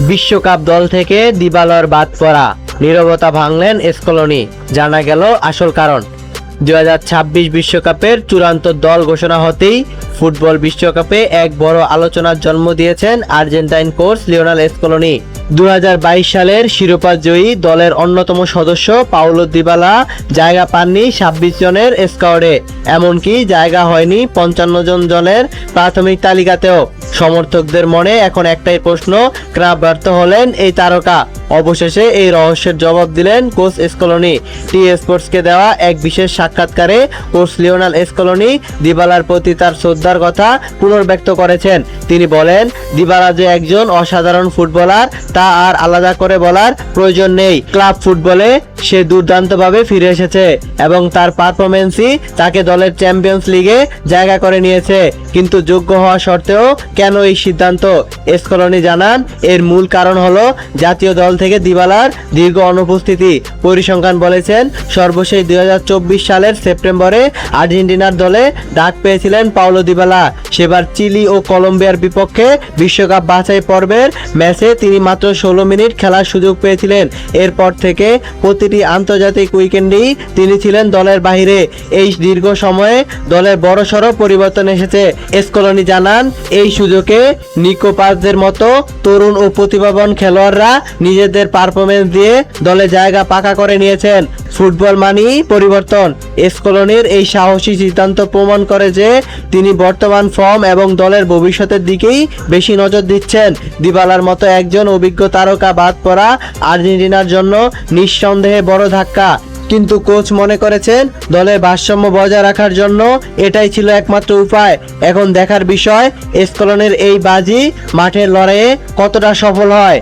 বিশ্বকাপ দল থেকে দিবালর বাদ পড়া, নীরবতা ভাঙলেন স্কলোনি। জানা গেল আসল কারণ। 2026 বিশ্বকাপের চূড়ান্ত দল ঘোষণা হতেই ফুটবল বিশ্বকাপে এক বড় আলোচনার জন্ম দিয়েছেন আর্জেন্টাইন কোচ লিওনেল স্কলোনি। 2022 সালের শিরোপা জয়ী দলের অন্যতম সদস্য পাওলো দিবালা জায়গা পাননি 26 জনের স্কোয়াডে, এমনকি জায়গা হয়নি 55 জনের প্রাথমিক তালিকাতেও। সমর্থকদের মনে এখন একটাই প্রশ্ন, কেন ব্যর্থ হলেন এই তারকা? অবশেষে এই রহস্যের জবাব দিলেন কোচ স্কলোনি। টি স্পোর্টসকে দেওয়া এক বিশেষ সাক্ষাৎকারে কোচ লিওনেল স্কলোনি দিবালার প্রতি তার শ্রদ্ধার কথা পুনর্ব্যক্ত করেছেন। তিনি বলেন, দিবালা যে একজন অসাধারণ ফুটবলার তা আর আলাদা করে বলার প্রয়োজন নেই। ক্লাব ফুটবলে সে দুর্দান্তভাবে ফিরে এসেছে এবং তার পারফরমেন্সই তাকে দলের চ্যাম্পিয়ন্স লিগে জায়গা করে নিয়েছে। কিন্তু যোগ্য হওয়া সত্ত্বেও কেন এই সিদ্ধান্ত? স্কলোনি জানান, এর মূল কারণ হলো জাতীয় দল থেকে দিবালার দীর্ঘ অনুপস্থিতি। পরিসংখ্যান বলেছেন, সর্বশেষ 2024 সালের সেপ্টেম্বরে আর্জেন্টিনার দলে ডাক পেয়েছিলেন পাওলো দিবালা। সেবার চিলি ও কলম্বিয়ার বিপক্ষে বিশ্বকাপ বাছাই পর্বের ম্যাচে তিনি মাত্র 16 মিনিট খেলার সুযোগ পেয়েছিলেন। এরপর থেকে প্রতিটি আন্তর্জাতিক উইকেন্ডেই তিনি ছিলেন দলের বাইরে। এই দীর্ঘ সময়ে দলের বড়সড় পরিবর্তন এসেছে। স্কলোনি জানান, এই সুযোগে নিকো পাসদের মতো তরুণ ও প্রতিভাবান খেলোয়াড়রা নিজেদের পারফরমেন্স দিয়ে দলে জায়গা পাকা করে নিয়েছেন। ফুটবল মানেই পরিবর্তন। স্কলোনির এই সাহসী সিদ্ধান্ত প্রমাণ করে যে তিনি বর্তমান ফর্ম এবং দলের ভবিষ্যতের দিকেই বেশি নজর দিচ্ছেন। দিবালার মতো একজন অভিজ্ঞ তারকা বাদ পড়া আর্জেন্টিনার জন্য নিঃসন্দেহে বড় ধাক্কা। কিন্তু কোচ মনে করেছেন দলের ভারসাম্য বজায় রাখার জন্য এটাই ছিল একমাত্র উপায়। এখন দেখার বিষয় স্কলোনির এই বাজি মাঠের লড়াইয়ে কতটা সফল হয়।